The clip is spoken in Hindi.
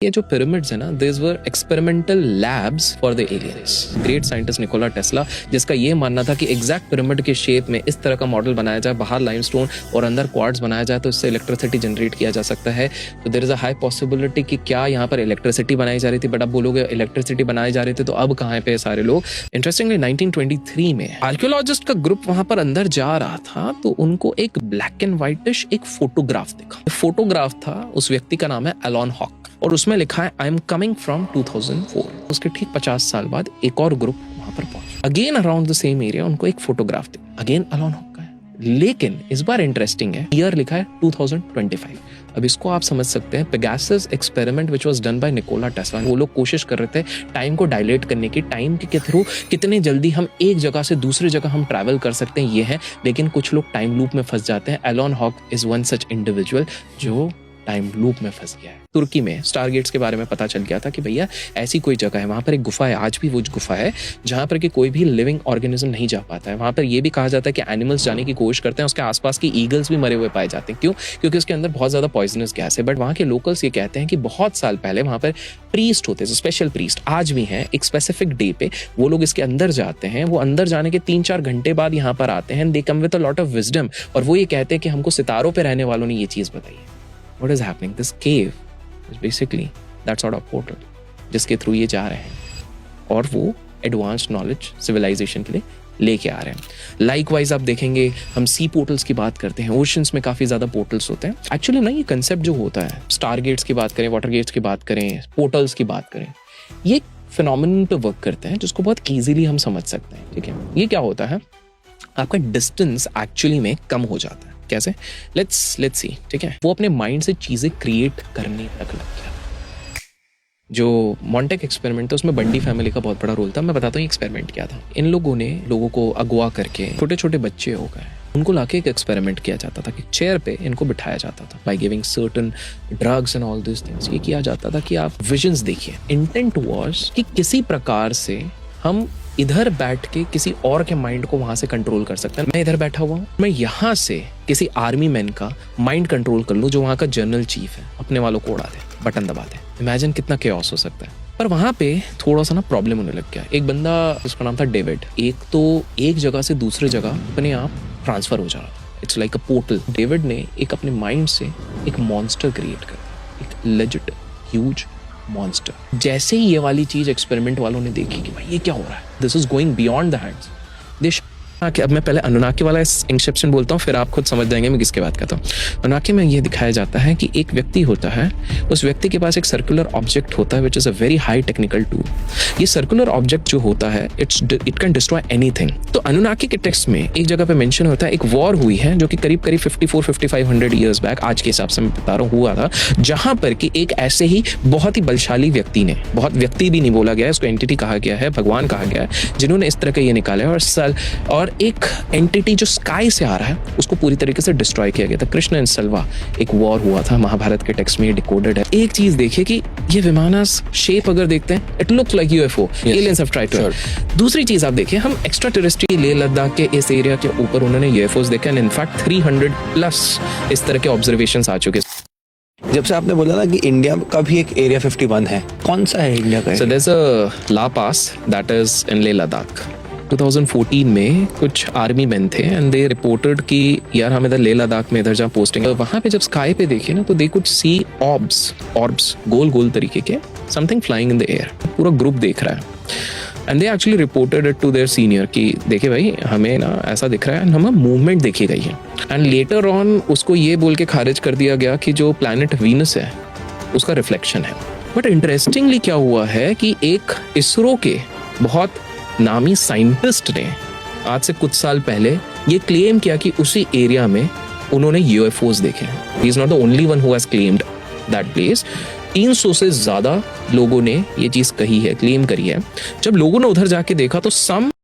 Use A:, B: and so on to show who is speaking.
A: ये जो पिरामिड्स है ना, this were experimental labs for the aliens. Great scientist Nikola Tesla, जिसका ये मानना था कि एग्जैक्ट पिरामिड के शेप में इस तरह का मॉडल बनाया जाए, बाहर लाइमस्टोन और अंदर क्वार्ट्ज बनाया जाए तो इससे इलेक्ट्रिसिटी जनरेट किया जा सकता है। तो there is a high possibility कि क्या यहाँ पर इलेक्ट्रिसिटी बनाई जा रही थी, बट अब बोलोगे इलेक्ट्रिसिटी बनाई जा रही थी तो अब कहाँ पे सारे लोग। इंटरेस्टिंगली 1923 में आर्कियोलॉजिस्ट का ग्रुप वहां पर अंदर जा रहा था तो उनको एक ब्लैक एंड व्हाइटिश एक फोटोग्राफ दिखा। फोटोग्राफ था, उस व्यक्ति का नाम है एलन हॉक और उसमें लिखा है आई एम कमिंग फ्रॉम 2004। उसके ठीक 50 साल बाद एक और ग्रुप वहां पर पहुंचा, again around the same area, उनको एक फोटोग्राफ दी, अगेन एलन हॉक का है, लेकिन इस बार इंटरेस्टिंग है, ईयर लिखा है 2025। अब इसको आप समझ सकते हैं, Pegasus experiment which was done by Nikola Tesla. वो लोग कोशिश कर रहे थे टाइम को डायलेट करने की, टाइम के थ्रू कितने जल्दी हम एक जगह से दूसरी जगह हम ट्रैवल कर सकते हैं, ये है। लेकिन कुछ लोग टाइम लूप में फंस जाते हैं। Alan Hawk is one such individual जो टाइम लूप में फंस गया है। तुर्की में स्टारगेट्स के बारे में पता चल गया था कि भैया ऐसी कोई जगह है, वहां पर एक गुफा है, आज भी वो गुफा है जहां पर कि कोई भी लिविंग ऑर्गेनिज्म नहीं जा पाता है। वहां पर ये भी कहा जाता है कि एनिमल्स जाने की कोशिश करते हैं, उसके आसपास की ईगल्स भी मरे हुए पाए जाते हैं। क्यों? क्योंकि उसके अंदर बहुत ज्यादा पॉइजनस गैस है। बट वहां के लोकल्स ये कहते हैं कि बहुत साल पहले वहां पर प्रीस्ट होते हैं, स्पेशल प्रीस्ट आज भी हैं, एक स्पेसिफिक डे पे वो लोग इसके अंदर जाते हैं। वो अंदर जाने के 3-4 घंटे बाद यहाँ पर आते हैं, they come with a lot of wisdom, और वो ये कहते हैं कि हमको सितारों पे रहने वालों ने ये चीज बताई है। What is happening? This cave is basically that sort of portal जिसके थ्रू ये जा रहे हैं और वो एडवांस्ड नॉलेज सिविलाइजेशन के लिए लेके आ रहे हैं। लाइकवाइज आप देखेंगे, हम सी पोर्टल्स की बात करते हैं, ओशंस में काफी ज्यादा पोर्टल्स होते हैं। एक्चुअली ना ये कंसेप्ट जो होता है, स्टार गेट्स की बात करें, वाटर गेट्स की बात करें, पोर्टल्स की बात करें, ये फिनोमिनन पे वर्क करते हैं जिसको बहुत ईजिली हम समझ सकते हैं। ठीक है, ये क्या होता है, आपका डिस्टेंस एक्चुअली में कम हो जाता है। कैसे? Let's see. ठीक है, वो अपने माइंड से चीजें क्रिएट करने तक लग गया। जो मॉन्टेक एक्सपेरिमेंट था उसमें बंडी फैमिली का बहुत बड़ा रोल था। मैं बताता हूँ एक्सपेरिमेंट क्या था। इन लोगों ने लोगों को अगवा करके, छोटे छोटे बच्चे हो गए, उनको लाके एक एक्सपेरिमेंट किया जाता था कि चेयर पे इनको बिठाया जाता था, by giving certain drugs and all this things. ये किया जाता था कि आप विजन्स देखिए। इंटेंट वाज कि किसी प्रकार से हम इधर बैठ के किसी और के माइंड को वहां से कंट्रोल कर सकते हैं। मैं इधर बैठा हुआ हूँ, मैं यहाँ से किसी आर्मी मैन का माइंड कंट्रोल कर लूँ जो वहां का जनरल चीफ है, अपने वालों को उड़ा दे, बटन दबा दे। इमेजिन कितना केओस हो सकता है। पर वहां पे थोड़ा सा ना प्रॉब्लम होने लग गया। एक बंदा, उसका नाम था डेविड, एक तो एक जगह से दूसरी जगह अपने आप ट्रांसफर हो जा रहा था। It's like a portal. David ने एक अपने माइंड से एक मॉन्स्टर क्रिएट कर दिया, एक लेजिट ह्यूज मॉन्स्टर। जैसे ही ये वाली चीज एक्सपेरिमेंट वालों ने देखी कि भाई ये क्या हो रहा है, this is going beyond the hands, अब मैं पहले अनुनाकी वाला इंसेप्शन बोलता हूँ, फिर आप खुद समझ जाएंगे मैं किसकी बात करता हूँ। अनुनाकी में ये दिखाया जाता है कि एक व्यक्ति होता है, उस व्यक्ति के पास एक सर्कुलर ऑब्जेक्ट होता है which is a very high technical tool. ये सर्कुलर ऑब्जेक्ट जो होता है इट कैन डिस्ट्रॉय एनीथिंग। तो अनुनाकी के टेक्स्ट में एक जगह पे मेंशन होता है, एक वॉर हुई है जो कि करीब 54-5500 ईयर्स बैक, आज के हिसाब से मैं बता रहा हूँ, हुआ था, जहां पर कि एक ऐसे ही बहुत ही बलशाली व्यक्ति ने, बहुत व्यक्ति भी नहीं बोला गया है, उसको एंटिटी कहा गया है, भगवान कहा गया है, जिन्होंने इस तरह का ये निकाला है। और एक एंटिटी जो स्काई से आ रहा है उसको पूरी तरीके से डिस्ट्रॉय किया गया था। कृष्ण एंड सल्वा एक वॉर हुआ था, महाभारत के टेक्स्ट में डिकोडेड है। एक चीज देखिए कि ये विमानस शेप अगर देखते हैं, it looks like UFO, aliens have tried to. दूसरी चीज आप देखिए, हम एक्स्ट्रा टेरेस्ट्रियल लेह लद्दाख के इस एरिया के ऊपर उन्होंने यूएफओस देखे, एंड इनफैक्ट 300+ इस तरह के ऑब्जर्वेशंस आ चुके।
B: जब से आपने बोला ना कि इंडिया का भी एक एरिया 51 है, कौन सा है इंडिया का?
A: So there's a La Pass that is in Leh Ladakh। 2014 में कुछ आर्मी मैन थे एंड दे रिपोर्टेड कि यार हम इधर लेह लद्दाख में इधर जहाँ पोस्टिंग है, वहां पे जब स्काई पे देखे ना तो दे कुड सी ऑर्ब्स गोल गोल तरीके के, something flying in the air. पूरा ग्रुप देख रहा है and they actually reported it to their senior कि देखे भाई हमें ना ऐसा दिख रहा है एंड हमें मूवमेंट देखी गई है। एंड लेटर ऑन उसको ये बोल के खारिज कर दिया गया कि जो प्लैनेट वीनस है उसका रिफ्लेक्शन है। बट इंटरेस्टिंगली क्या हुआ है कि एक इसरो के बहुत नामी साइंटिस्ट ने आज से कुछ साल पहले ये क्लेम किया कि उसी एरिया में उन्होंने यूएफओस देखे हैं। He is not the only one who has claimed that place. 300 से ज्यादा लोगों ने ये चीज कही है, क्लेम करी है। जब लोगों ने उधर जाके देखा तो सम